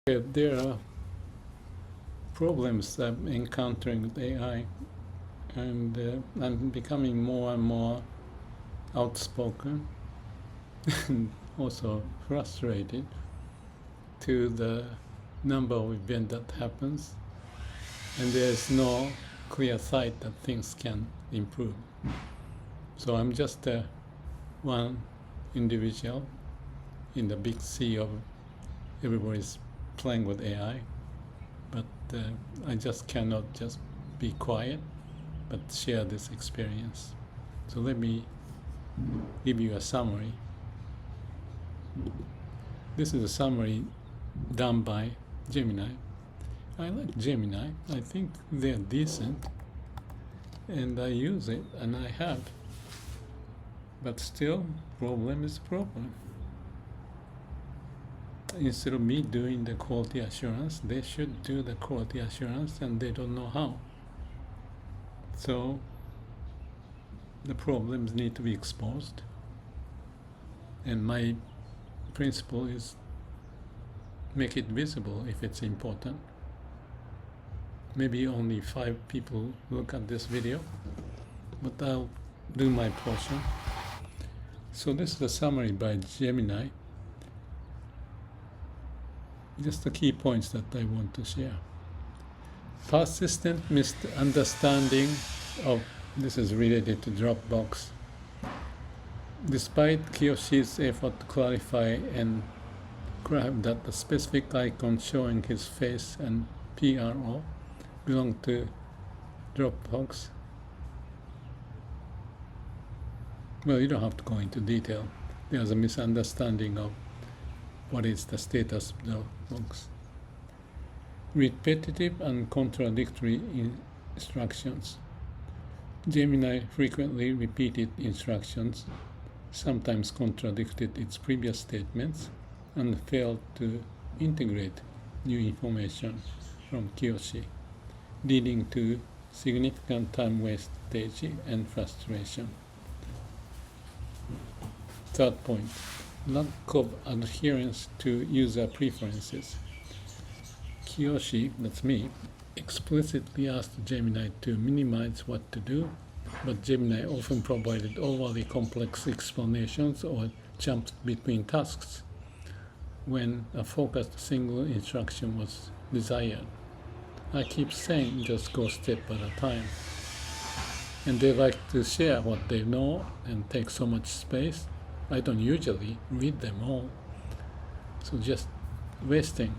There are problems I'm encountering with AI, and I'm becoming more and more outspoken and also frustrated to the number of events that happens, and there's no clear sight that things can improve. So I'm just one individual in the big sea of everybody's playing with AI, but I just cannot just be quiet, but share this experience. So let me give you a summary. This is a summary done by Gemini. I like Gemini. I think they're decent, and I use it, and I have. But still, problem is problem. Instead of me doing the quality assurance, they should do the quality assurance, and they don't know how. So the problems need to be exposed, and my principle is make it visible if it's important. Maybe only 5 people look at this video, but I'll do my portion. So this is a summary by Gemini. Just the key points that I want to share. Persistent misunderstanding of, this is related to Dropbox. Despite Kiyoshi's effort to clarify and grab that the specific icon showing his face and PRO belong to Dropbox. Well, you don't have to go into detail. There's a misunderstanding of what is the status of Dropbox. Repetitive and contradictory instructions. Gemini frequently repeated instructions, sometimes contradicted its previous statements, and failed to integrate new information from Kiyoshi, leading to significant time wastage and frustration. Third point, lack of adherence to user preferences. Kiyoshi, that's me, explicitly asked Gemini to minimize what to do, but Gemini often provided overly complex explanations or jumped between tasks when a focused single instruction was desired. I keep saying just go step at a time. And they like to share what they know and take so much space. I don't usually read them all, so just wasting.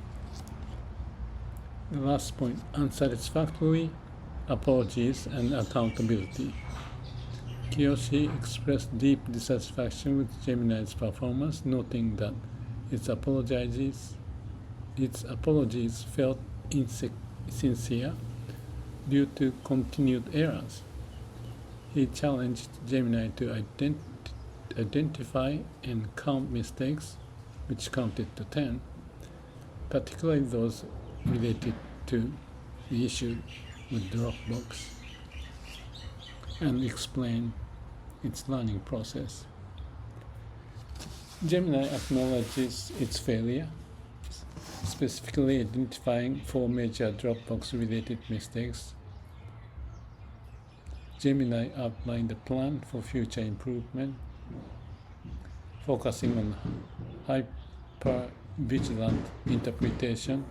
The last point, unsatisfactory apologies and accountability. Kiyoshi expressed deep dissatisfaction with Gemini's performance, noting that its apologies felt insincere due to continued errors. He challenged Gemini to identify and count mistakes, which counted to 10, particularly those related to the issue with Dropbox, and explain its learning process. Gemini acknowledges its failure, specifically identifying 4 major Dropbox-related mistakes. Gemini outlined a plan for future improvement, focusing on hyper-vigilant interpretation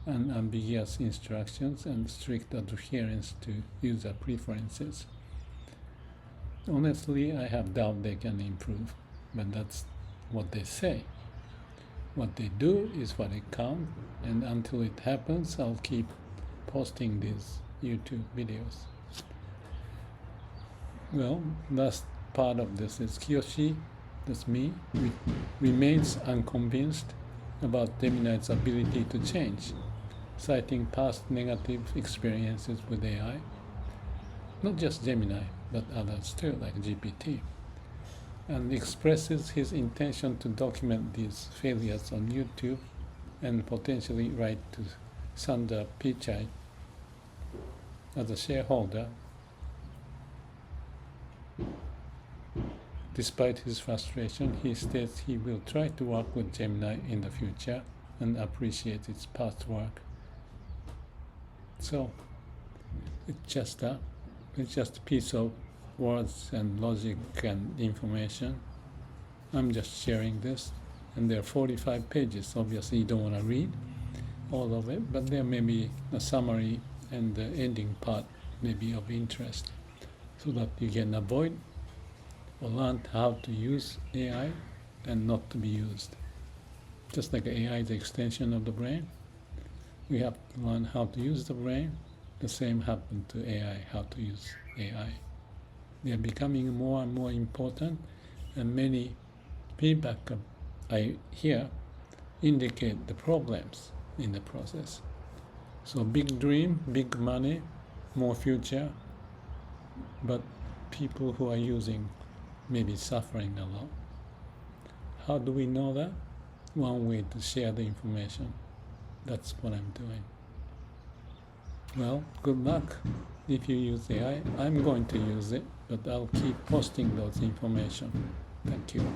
and ambiguous instructions and strict adherence to user preferences. Honestly, I have doubt they can improve, but that's what they say. What they do is what it counts, and until it happens, I'll keep posting these YouTube videos. Well, last part of this is Kiyoshi, that's me, remains unconvinced about Gemini's ability to change, citing past negative experiences with AI. Not just Gemini, but others too, like GPT, and expresses his intention to document these failures on YouTube and potentially write to Sundar Pichai as a shareholder. Despite his frustration, he states he will try to work with Gemini in the future and appreciate its past work. So it's just a piece of words and logic and information. I'm just sharing this, and there are 45 pages. Obviously, you don't want to read all of it, but there may be a summary and the ending part may be of interest, so that you can avoid or learn how to use AI and not to be used. Just like AI is the extension of the brain, we have to learn how to use the brain. The same happened to AI, how to use AI. They are becoming more and more important, and many feedback I hear indicate the problems in the process. So big dream, big money, more future, but people who are using may be suffering a lot. How do we know that? One way to share the information. That's what I'm doing. Well, good luck if you use AI. I'm going to use it, but I'll keep posting those information. Thank you.